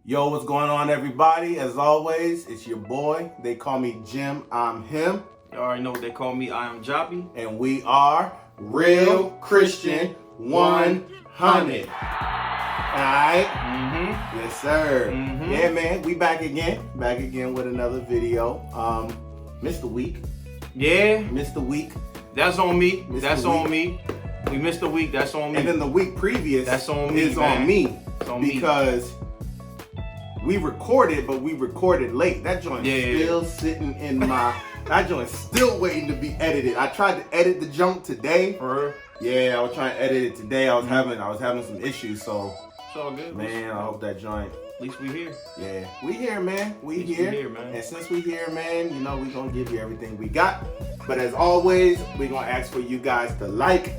Yo, what's going on, everybody? As always, it's your boy. They call me Jim. I'm him. You already know what they call me. I am JOPP. And we are Real Christian 100. Alright? Yes, sir. Yeah, man. We back again. Back again with another video. Missed a week. Yeah. Missed a week. That's on me. Missed That's the on week. me. We missed a week. That's on me. And then the week previous That's on me, is man. on me. It's on because we recorded, but we recorded late. That joint's still sitting in my... That joint's still waiting to be edited. I tried to edit the junk today. For real? Yeah, I was trying to edit it today. I was having some issues, so... It's all good. Man, I hope that joint... At least we here. Yeah, we here, man. We At least here. we here, man. And since we here, man, you know, we gonna give you everything we got. But as always, we gonna ask for you guys to like,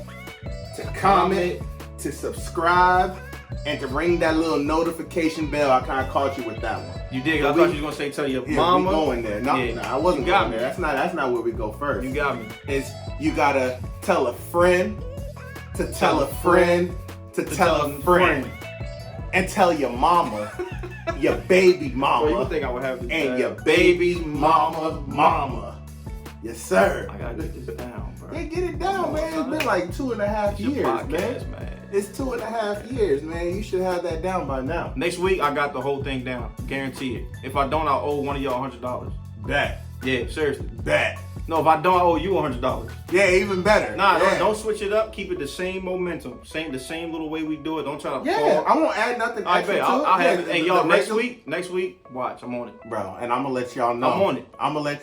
to comment, to subscribe, and to ring that little notification bell. I kind of caught you with that one. You did. So I thought you was gonna say tell your mama. We going there. No, Yeah. no, I wasn't You got going me. there. That's not where we go first. You got me. It's you gotta tell a friend to tell a friend to tell a friend, and tell your mama, your baby mama, Bro, you would think I would have this and down. your baby mama. Yes, sir. I gotta get this down, bro. Yeah, get it down, man. It's been like 2.5 It's your years, podcast, man. It's 2.5 years, man. You should have that down by now. Next week, I got the whole thing down. Guarantee it. If I don't, I'll owe one of y'all $100. Bet. Yeah, seriously. Bet. No, if I don't, I owe you $100. Yeah, even better. Nah, yeah. don't switch it up. Keep it the same momentum, the same little way we do it. Don't try to. Yeah, I won't add nothing I extra bet. to I'll it. have Yeah, it. Hey, the y'all, next regular- week, watch. I'm on it. Bro, and I'm gonna let y'all know. I'm on it. I'm gonna let.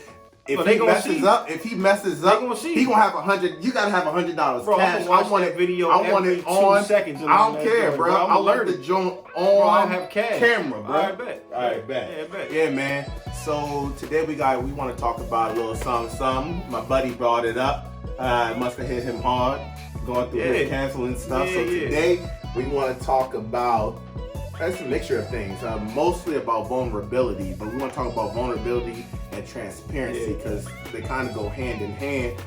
If So they he gonna messes see. up, if he messes They up, gonna see. he gonna have $100. You gotta have $100 Bro, cash. I'm gonna watch want that it. video I want every it 2 on. seconds in I don't that care, joint, bro. bro. I'm I want alerted. the joint on Bro, I have cash. camera, bro. All right, bet. All right, bet. Yeah, bet. Yeah, man. So today we want to talk about a little something. My buddy brought it up. It must have hit him hard, going through his canceling stuff. So today we want to talk about. That's a mixture of things, mostly about vulnerability, but we want to talk about vulnerability and transparency because they kind of go hand in hand.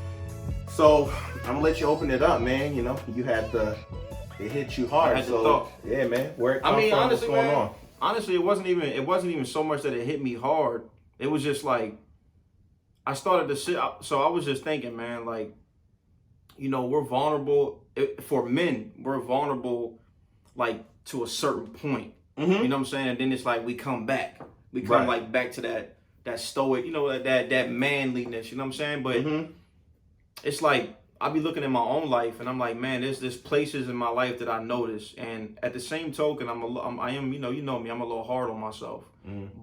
So I'm gonna let you open it up, man. You know, you had it hit you hard. I had the So thought. yeah, man, where it come I mean, from, honestly, what's going man. on? Honestly, it wasn't even so much that it hit me hard. It was just like I started to sit. So I was just thinking, man, like, you know, we're vulnerable for men. We're vulnerable, like, to a certain point. You know what I'm saying? And then it's like we come back. We come like back to that stoic, you know, that manliness. You know what I'm saying? But it's like I be looking at my own life, and I'm like, man, there's places in my life that I notice, and at the same token, I am, you know me, I'm a little hard on myself.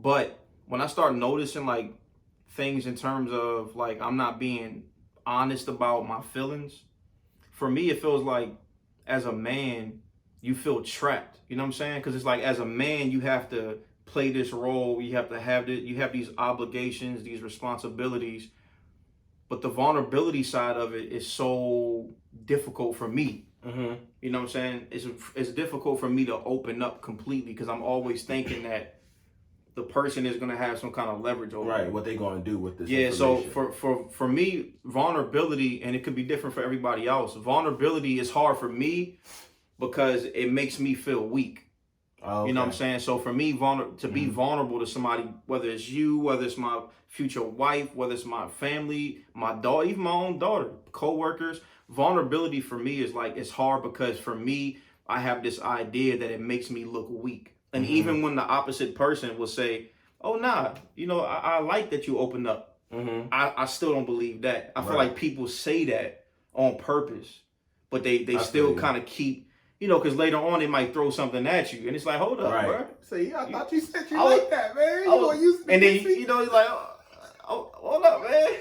But when I start noticing like things in terms of like I'm not being honest about my feelings, for me, it feels like as a man, you feel trapped. You know what I'm saying? Because it's like as a man, you have to play this role. You have to have you have these obligations, these responsibilities. But the vulnerability side of it is so difficult for me. You know what I'm saying? It's difficult for me to open up completely because I'm always thinking that the person is going to have some kind of leverage over me. What they going to do with this So information. for me, vulnerability, and it could be different for everybody else, vulnerability is hard for me because it makes me feel weak. You know what I'm saying? So for me, to be vulnerable to somebody, whether it's you, whether it's my future wife, whether it's my family, my daughter, even my own daughter, co-workers, vulnerability for me is like, it's hard because for me, I have this idea that it makes me look weak. And even when the opposite person will say, oh, nah, you know, I like that you opened up. I still don't believe that. I feel like people say that on purpose, but they still kind of keep, you know, because later on they might throw something at you, and it's like, hold up, bro. See, I thought you said you like that, man. And then you know, it's like, oh, hold up, man.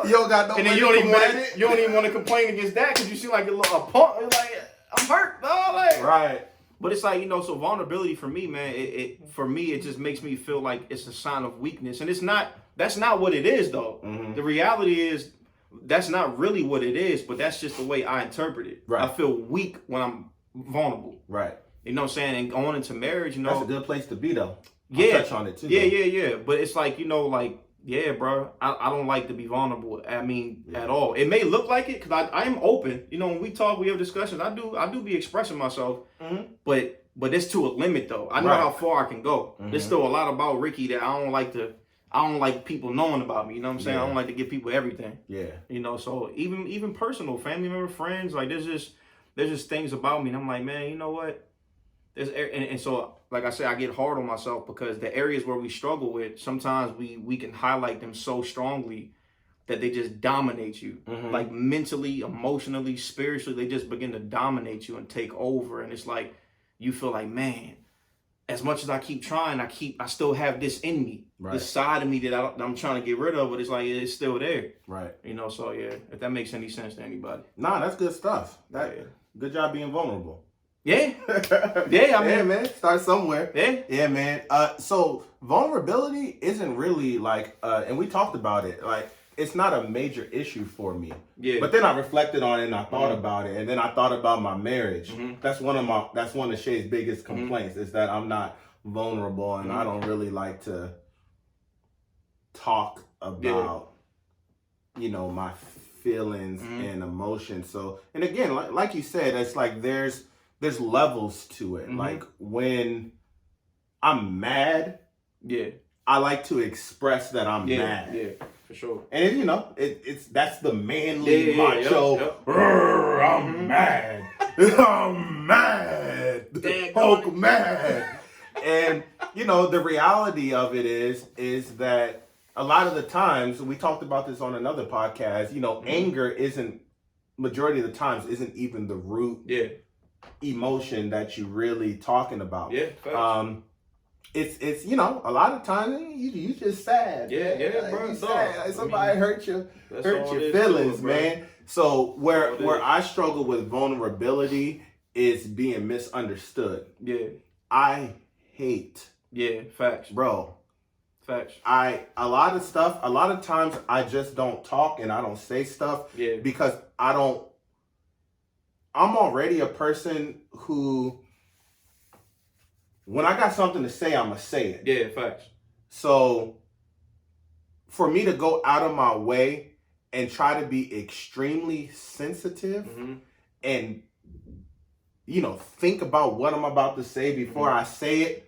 You don't got no. And then you don't even want to complain against that because you seem like a punk. It's like, I'm hurt, dog. Like, But it's like, you know, so vulnerability for me, man, it just makes me feel like it's a sign of weakness, and that's not what it is, though. The reality is, that's not really what it is, but that's just the way I interpret it. I feel weak when I'm vulnerable. You know what I'm saying? And going into marriage, you know. That's a good place to be, though. I'll touch on it, too. Yeah. But it's like, you know, like, yeah, bro, I don't like to be vulnerable. I mean, at all. It may look like it because I am open. You know, when we talk, we have discussions. I do be expressing myself. But but it's to a limit though. I know how far I can go. There's still a lot about Ricky that I don't like people knowing about me. You know what I'm saying? I don't like to give people everything. Yeah. You know, so even personal, family member, friends, like there's just things about me, and I'm like, man, you know what? And so, like I said, I get hard on myself because the areas where we struggle with, sometimes we can highlight them so strongly that they just dominate you. Like mentally, emotionally, spiritually, they just begin to dominate you and take over. And it's like, you feel like, man, as much as I keep trying, I still have this in me, this side of me that I'm trying to get rid of, but it's like, it's still there. Right. You know, so yeah, if that makes any sense to anybody. Nah, that's good stuff. Good job being vulnerable. Yeah. Yeah, I mean. Yeah, man. Start somewhere. Yeah. Yeah, man. So vulnerability isn't really like, and we talked about it, like, it's not a major issue for me. Yeah. But then I reflected on it and I thought about it, and then I thought about my marriage. That's one of Shay's biggest complaints is that I'm not vulnerable, and I don't really like to talk about, you know, my feelings and emotions. So, and again, like you said, it's like there's levels to it. Like when I'm mad, I like to express that I'm mad. Yeah, for sure. And you know, that's the manly macho. I'm mad. I'm mad. Hulk mad. And you know, the reality of it is that a lot of the times, we talked about this on another podcast, you know, anger majority of the times isn't even the root emotion that you're really talking about. Yeah. It's you know, a lot of times you just sad. Yeah, bro. You sad. Like somebody hurt your feelings, man. So where I struggle with vulnerability is being misunderstood. Yeah. I hate. Yeah, facts. Bro. Facts. A lot of times I just don't talk and I don't say stuff because I'm already a person who, when I got something to say, I'm going to say it. Yeah, facts. So for me to go out of my way and try to be extremely sensitive and, you know, think about what I'm about to say before I say it,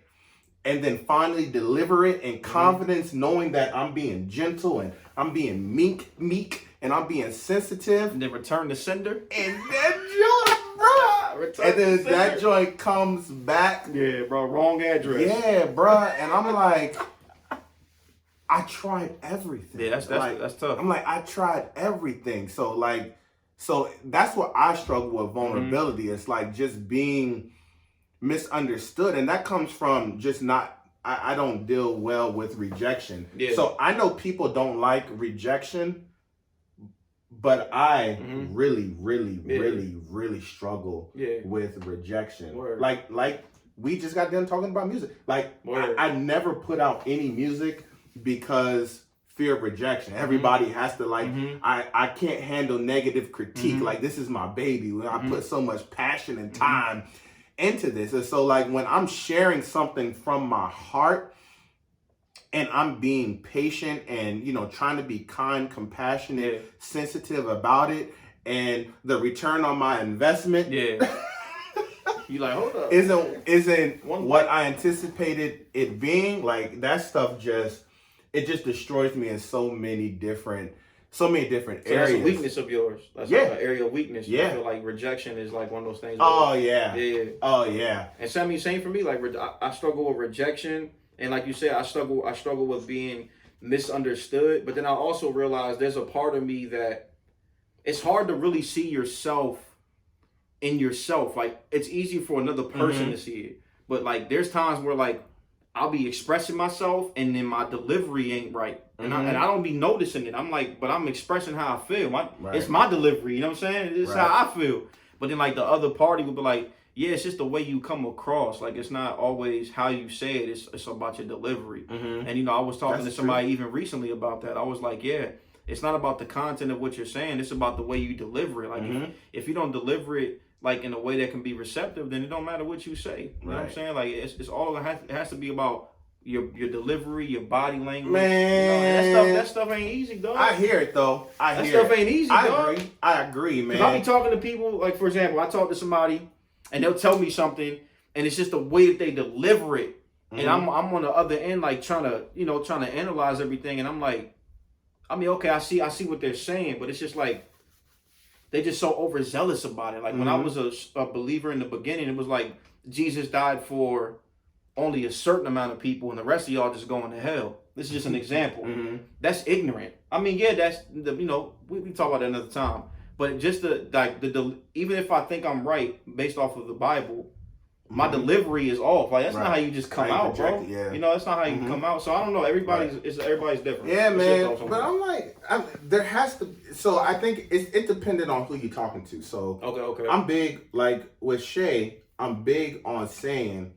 and then finally deliver it in confidence, knowing that I'm being gentle and I'm being meek and I'm being sensitive. And then return the sender. And that joint, bro. And then that joint comes back. Yeah, bro. Wrong address. Yeah, bro. And I'm like, I tried everything. Yeah, that's tough. I'm like, I tried everything. So that's what I struggle with vulnerability. It's like just being misunderstood, and that comes from just I don't deal well with rejection. So I know people don't like rejection, but I really struggle with rejection. Like we just got done talking about music. Like I never put out any music because fear of rejection. Everybody has to like I can't handle negative critique. Like this is my baby. I put so much passion and time into this. And so like when I'm sharing something from my heart and I'm being patient and, you know, trying to be kind, compassionate, sensitive about it, and the return on my investment you like, hold up, isn't what I anticipated it being, like that stuff just destroys me in so many different areas. That's a weakness of yours. That's like an area of weakness. Yeah. I feel like rejection is like one of those things. Oh, yeah. Yeah. Oh, yeah. And same for me. Like I struggle with rejection. And like you said, I struggle with being misunderstood. But then I also realize there's a part of me that it's hard to really see yourself in yourself. Like it's easy for another person to see it. But like there's times where like I'll be expressing myself and then my delivery ain't right. And I don't be noticing it. I'm like, but I'm expressing how I feel. It's my delivery, you know what I'm saying? It's how I feel. But then like the other party would be like, yeah, it's just the way you come across. Like it's not always how you say it. It's about your delivery. And you know, I was talking to somebody even recently about that. I was like, yeah, it's not about the content of what you're saying. It's about the way you deliver it. Like if you don't deliver it like in a way that can be receptive, then it don't matter what you say. You know what I'm saying? Like it's all it has to be about your delivery, your body language. Man, you know, that stuff ain't easy, dog. I hear it though. That stuff ain't easy, dog. I agree, man. Cause I be talking to people, like for example, I talk to somebody and they'll tell me something and it's just the way that they deliver it. And I'm on the other end, like trying to analyze everything, and I'm like, I mean, okay, I see what they're saying, but it's just like they're just so overzealous about it. Like when I was a believer in the beginning, it was like Jesus died for only a certain amount of people, and the rest of y'all just going to hell. This is just an example. That's ignorant. I mean, yeah, that's we talk about that another time. But just the even if I think I'm right based off of the Bible, my delivery is off. Like that's not how you just come out, bro. Yeah. You know, that's not how you come out. So I don't know. Everybody's different. Yeah, man. But I'm like, there has to. So I think it depended on who you're talking to. So okay. I'm big like with Shay. I'm big on saying,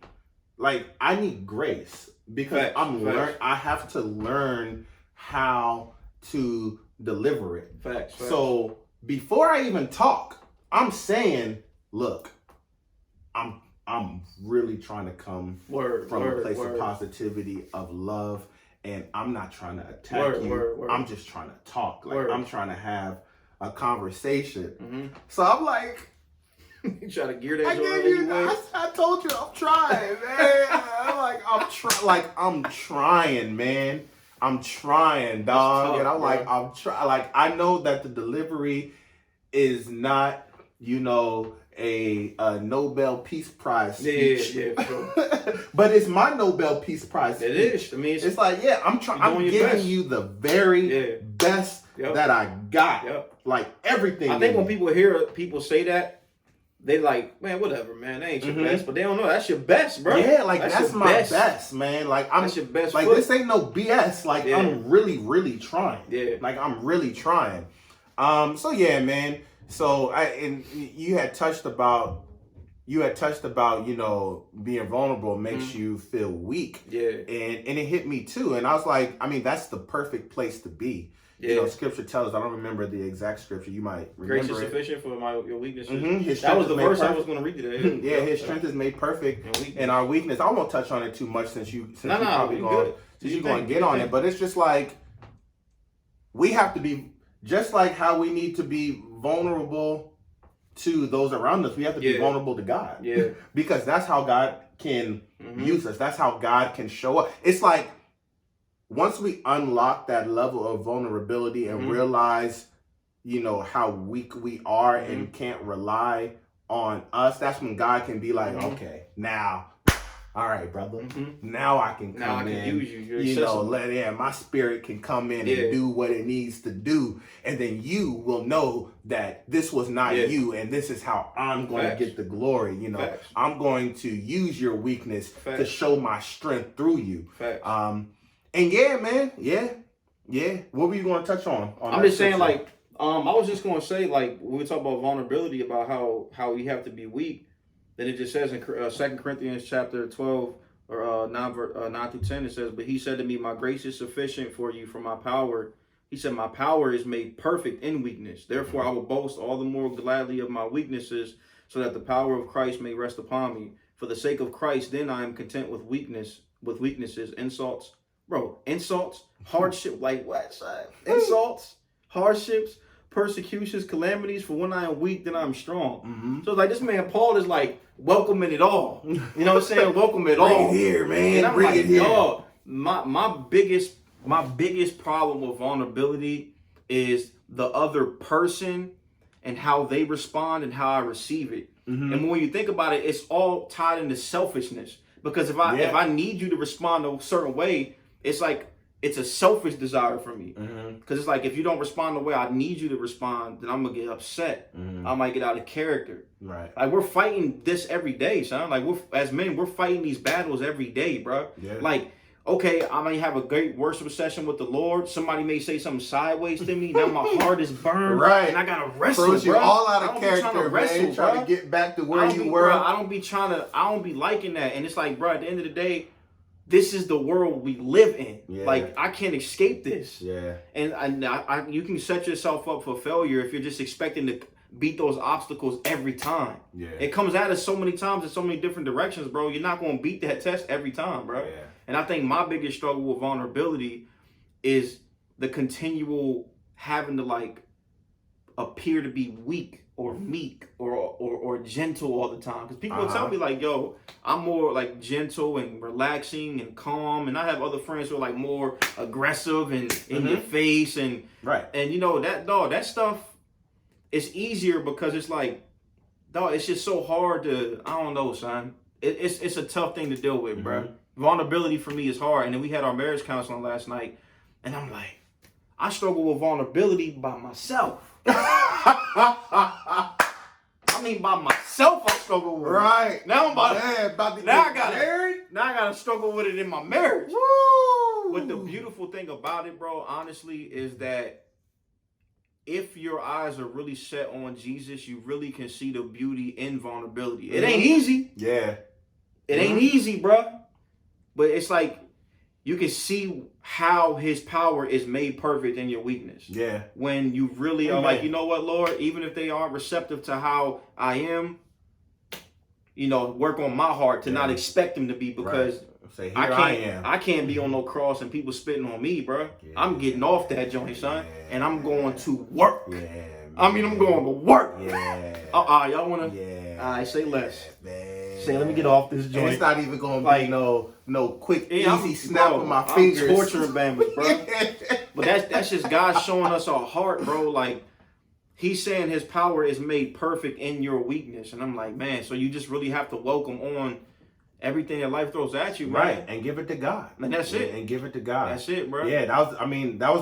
like, I need grace because I have to learn how to deliver it. Facts. So before I even talk, I'm saying, look, I'm really trying to come from a place of positivity, of love, and I'm not trying to attack you. I'm just trying to talk. Like I'm trying to have a conversation. So I'm like, you try to gear that. I told you I'm trying, man. I'm trying, man. I'm trying, dog. Tough, and I'm like, I'm trying. Like I know that the delivery is not, a Nobel Peace Prize speech. Yeah. But it's my Nobel Peace Prize speech. It is. I mean, it's like, yeah, I'm trying. I'm giving you the very best that I got. Like everything. I think when people hear people say that, they like, man, whatever, man. That ain't your best, but they don't know that's your best, bro. Yeah, like that's my best, man. Like that's your best. Like this ain't no BS. Like I'm really, really trying. Yeah. Like I'm really trying. So yeah, man. So you had touched about being vulnerable makes you feel weak. Yeah. And it hit me too. And I was like, I mean, that's the perfect place to be. Yeah. Scripture tells us, I don't remember the exact scripture. You might remember. Grace is sufficient for your weaknesses. That was the verse I was going to read today. Yeah, his strength is made perfect in our weakness. I won't touch on it too much since you're going to get on it. But it's just like, we have to be, just like how we need to be vulnerable to those around us, we have to be vulnerable to God. Yeah. Because that's how God can use us. That's how God can show up. It's like, once we unlock that level of vulnerability and realize, how weak we are and can't rely on us, that's when God can be like, okay, now, all right, brother, now I can come in. Use you. My spirit can come in and do what it needs to do. And then you will know that this was not you, and this is how I'm going to get the glory. I'm going to use your weakness to show my strength through you. And yeah, man, yeah. What were you going to touch on? I'm just saying, like, I was just going to say, like, when we talk about vulnerability, about how you have to be weak, then it just says in 2 Corinthians chapter 12, or 9 through 10, it says, but he said to me, my grace is sufficient for you, for my power. He said, my power is made perfect in weakness. Therefore, I will boast all the more gladly of my weaknesses, so that the power of Christ may rest upon me. For the sake of Christ, then I am content with weaknesses, insults, hardship, like what? Insults, hardships, persecutions, calamities. For when I am weak, then I'm strong. So like this man Paul is like welcoming it all. You know what I'm saying? Welcome it all. Bring it here, man. And I'm Bring it here. Dog, my biggest problem with vulnerability is the other person and how they respond and how I receive it. And when you think about it, it's all tied into selfishness. Because if I need you to respond a certain way, it's like it's a selfish desire for me. Because it's like, if you don't respond the way I need you to respond, then I'm gonna get upset. I might get out of character. Right. Like, we're fighting this every day, son. Like, as men, we're fighting these battles every day, bro. Yeah. Like, okay, I may have a great worship session with the Lord. Somebody may say something sideways to me. Now my heart is burned. Right. And I gotta wrestle, Throws you bro. all out of character, man. Trying to get back to where you were. Bro, I don't be liking that. And it's like, bro, at the end of the day, this is the world we live in. Yeah. Like, I can't escape this. Yeah. And you can set yourself up for failure if you're just expecting to beat those obstacles every time. Yeah. It comes at us so many times in so many different directions, bro. You're not going to beat that test every time, bro. Yeah. And I think my biggest struggle with vulnerability is the continual having to, like, appear to be weak or meek or gentle all the time. Because people will tell me like, yo, I'm more like gentle and relaxing and calm, and I have other friends who are like more aggressive and in your face and and you know that stuff is easier because it's like, dog, it's just so hard to, I don't know, son. It's a tough thing to deal with, bro. Vulnerability for me is hard. And then we had our marriage counseling last night, and I'm like, I struggle with vulnerability by myself. I mean, by myself, I struggle with it. Now I'm about to now I gotta struggle with it in my marriage. Woo! But the beautiful thing about it, bro, honestly, is that if your eyes are really set on Jesus, you really can see the beauty in vulnerability. It ain't easy. Yeah. It ain't easy, bro. But it's like you can see how his power is made perfect in your weakness. Yeah. When you really are like, you know what, Lord, even if they aren't receptive to how I am, you know, work on my heart to not expect them to be, because Say, here I can't be on no cross and people spitting on me, bro. Yeah. I'm getting off that joint, son, and I'm going to work. Yeah, I mean, I'm going to work. Yeah. Y'all wanna? Yeah. All right, say less. Man. Say, let me get off this joint. And it's not even gonna be like no quick, easy snap of my fingers. I'm torturing bambas, bro. But that's just God showing us our heart, bro. Like, he's saying his power is made perfect in your weakness, and I'm like, man. So you just really have to welcome on everything that life throws at you, man. Right, and give it to God. And that's it. And give it to God. That's it, bro. Yeah, that was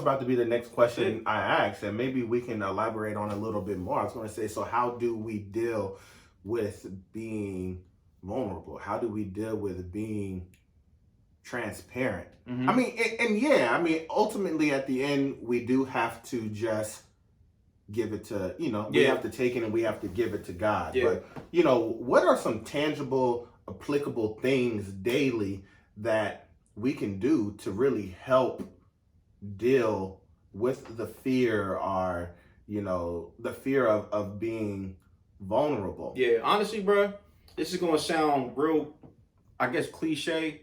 about to be the next question I asked, and maybe we can elaborate on a little bit more. I was going to say, so how do we deal with being vulnerable? How do we deal with being transparent? I mean, ultimately at the end, we do have to just give it to, we have to take it and we have to give it to God. Yeah. But, what are some tangible, applicable things daily that we can do to really help deal with the fear or, the fear of being vulnerable? Yeah, honestly, bro, this is going to sound real, I guess, cliche,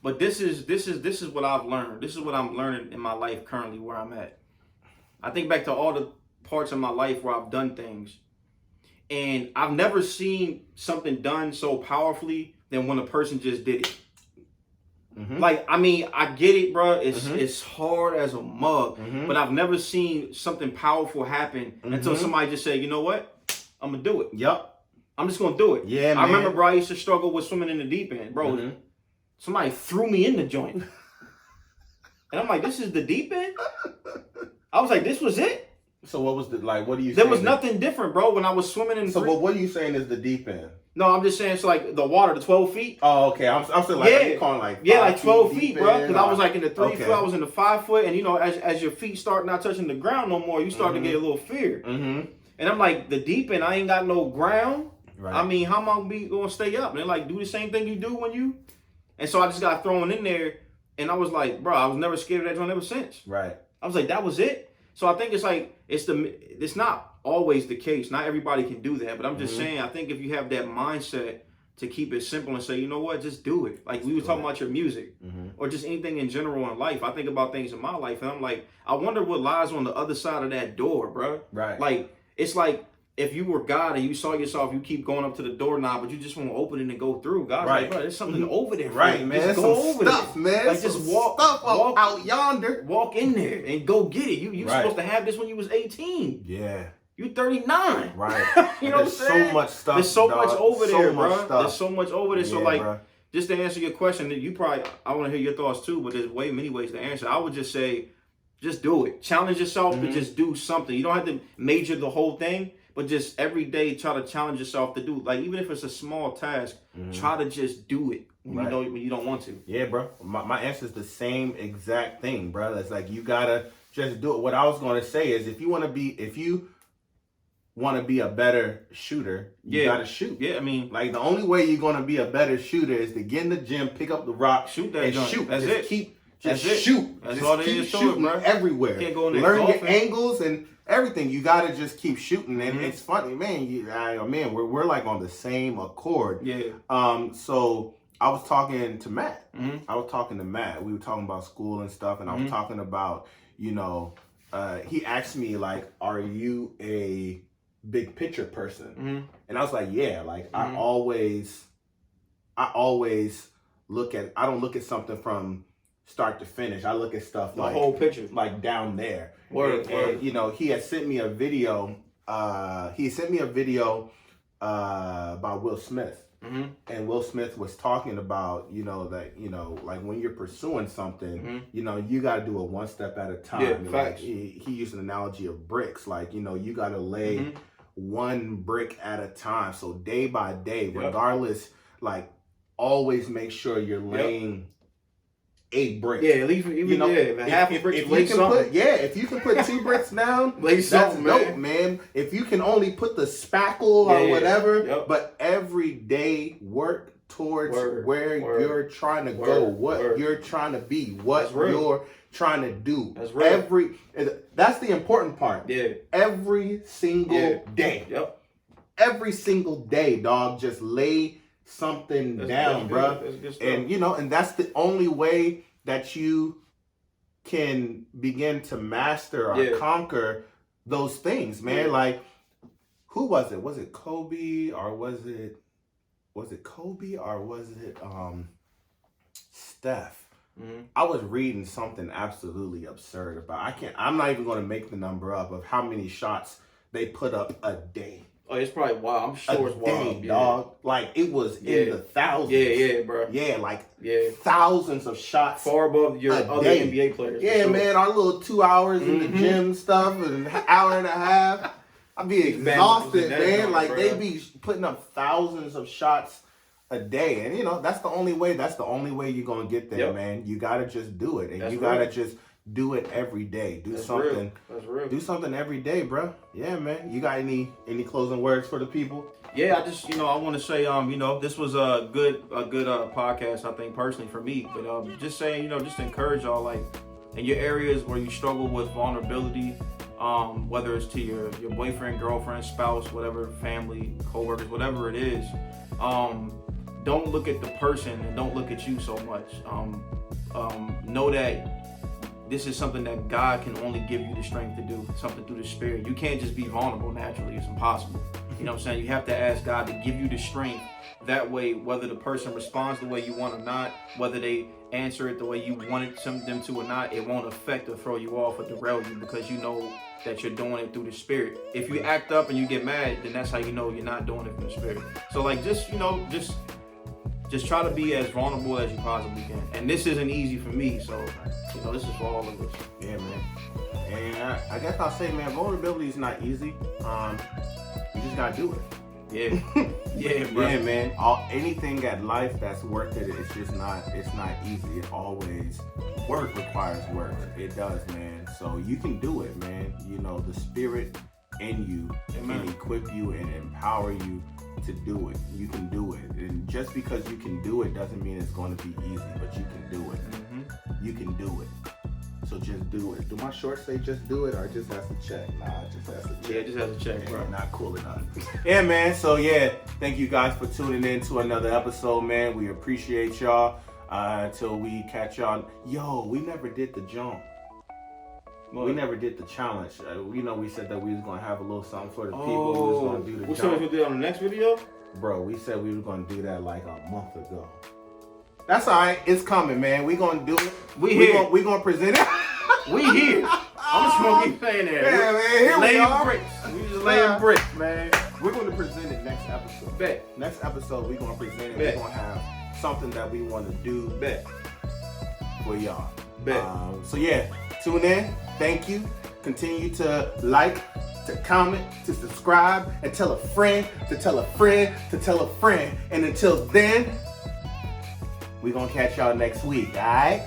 but this is what I've learned. This is what I'm learning in my life currently where I'm at. I think back to all the parts of my life where I've done things, and I've never seen something done so powerfully than when a person just did it. Like, I mean, I get it, bro. It's hard as a mug, but I've never seen something powerful happen until somebody just said, you know what? I'm going to do it. Yep. I'm just going to do it. Yeah, man. I remember, bro, I used to struggle with swimming in the deep end. Bro, somebody threw me in the joint. And I'm like, this is the deep end? I was like, this was it? So what was what do you There was nothing different, bro, when I was swimming in So what are you saying is the deep end? No, I'm just saying it's like the water, the 12 feet. Oh, okay. I'm still like, are you calling like 12 feet, bro. Because I was like in the 3 foot, I was in the 5 foot. And, as your feet start not touching the ground no more, you start to get a little fear. And I'm like, the deep end, I ain't got no ground. Right. I mean, how am I going to stay up? And they're like, do the same thing you do when you... And so I just got thrown in there. And I was like, bro, I was never scared of that joint ever since. Right. I was like, that was it. So I think it's like, it's not always the case. Not everybody can do that. But I'm just saying, I think if you have that mindset to keep it simple and say, you know what, just do it. Like we were talking about your music or just anything in general in life. I think about things in my life and I'm like, I wonder what lies on the other side of that door, bro. Right. Like, it's like if you were God and you saw yourself, you keep going up to the doorknob, but you just want to open it and go through. God's like, bro, there's something over there. Right, man. Just go over stuff, there. Man. Like, just walk out yonder. Walk in there and go get it. You supposed to have this when you was 18. Yeah. You 39. Right. You know what I'm saying? So much stuff. There's so much over there, bro. Stuff. There's so much over there. Yeah, so like, bro. just to answer your question, I want to hear your thoughts too, but there's many ways to answer. I would just say, just do it. Challenge yourself to just do something. You don't have to major the whole thing, but just every day try to challenge yourself to do. Like, even if it's a small task, try to just do it when you don't want to. Yeah, bro. My answer is the same exact thing, bro. It's like, you gotta just do it. What I was gonna say is, if you want to be a better shooter, you gotta shoot. Yeah, I mean, like, the only way you're gonna be a better shooter is to get in the gym, pick up the rock, shoot that and joint. shoot. That's just it. Just shoot. That's just all it keep is to shooting it, bro. everywhere. Can't go in there Learn golfing. your angles and everything. You gotta just keep shooting, and it's funny, man. We're like on the same accord. Yeah. So I was talking to Matt. We were talking about school and stuff, and I was talking about, he asked me like, "Are you a big picture person?" And I was like, "Yeah." Like I always look at. I don't look at something from start to finish. I look at stuff the like whole picture, like down there. Word. And you know, he had sent me a video. He sent me a video by Will Smith. And Will Smith was talking about, you know, that, you know, like when you're pursuing something, you know, you got to do it one step at a time. Yeah, like he used an analogy of bricks. Like, you know, you got to lay one brick at a time. So day by day, regardless, like always make sure you're laying a brick. Yeah, at least even, you know, half a brick. If you can put 2 bricks down, lay that's something, dope, man. If you can only put the spackle or whatever, but every day work towards where you're trying to go, what you're trying to be, what you're trying to do. That's real. That's the important part. Yeah. Every single day. Yep. Every single day, dog. Just lay something down, bro. And you know, and that's the only way that you can begin to master or conquer those things, man. Like, who was it? Was it Kobe or was it Steph? I was reading something absolutely absurd about. I'm not even going to make the number up of how many shots they put up a day. Oh, it's probably wild. I'm sure it's wild, dog. Like it was in the thousands. Yeah, bro. Yeah, like thousands of shots, far above your other NBA players. Yeah, man. Our little 2 hours in the gym stuff, and an hour and a half. I'd be exhausted, man. Like they be putting up thousands of shots a day, and you know that's the only way. That's the only way you're gonna get there, man. You gotta just do it, and you gotta just do it every day. Do something. That's real. Do something every day, bro. Yeah, man. You got any closing words for the people? Yeah, I just, I want to say, this was a good podcast, I think, personally for me. But just saying, just to encourage y'all, like, in your areas where you struggle with vulnerability, whether it's to your boyfriend, girlfriend, spouse, whatever, family, coworkers, whatever it is, don't look at the person and don't look at you so much. Know that this is something that God can only give you the strength to do, something through the Spirit. You can't just be vulnerable naturally. It's impossible. You know what I'm saying? You have to ask God to give you the strength. That way, whether the person responds the way you want or not, whether they answer it the way you wanted them to or not, it won't affect or throw you off or derail you because you know that you're doing it through the Spirit. If you act up and you get mad, then that's how you know you're not doing it from the Spirit. So like, just try to be as vulnerable as you possibly can. And this isn't easy for me, so, this is for all of us. Yeah, man. And I guess I'll say, man, vulnerability is not easy. You just gotta do it. Yeah. Yeah, bro. Yeah, man. Anything at life that's worth it, it's not easy. It always, work requires work. It does, man. So you can do it, man. The Spirit in you can equip you and empower you to do it. You can do it. And just because you can do it doesn't mean it's going to be easy, but you can do it. You can do it. So just do it. Do my shorts say just do it or it just has to check? Nah, it just has to check. Yeah, it just has to check, bro. Not cool enough. Yeah, man. So yeah, thank you guys for tuning in to another episode, man. We appreciate y'all. Until we catch y'all. Yo, we never did the jump. We never did the challenge. We said that we was gonna have a little something for the people. We was gonna do the jump. What we gonna do on the next video? Bro, we said we were gonna do that like a month ago. That's all right. It's coming, man. We gonna do it. We gonna present it. We here. I'm just gonna keep saying that. Yeah, man. Here we are. Bricks. We just laying bricks, man. We're gonna present it next episode. Bet. Next episode, we're gonna present it. We're gonna have something that we want to do. Bet. For y'all. Bet. So yeah, tune in. Thank you. Continue to like, to comment, to subscribe, and tell a friend, to tell a friend, to tell a friend. And until then, we're gonna catch y'all next week, all right?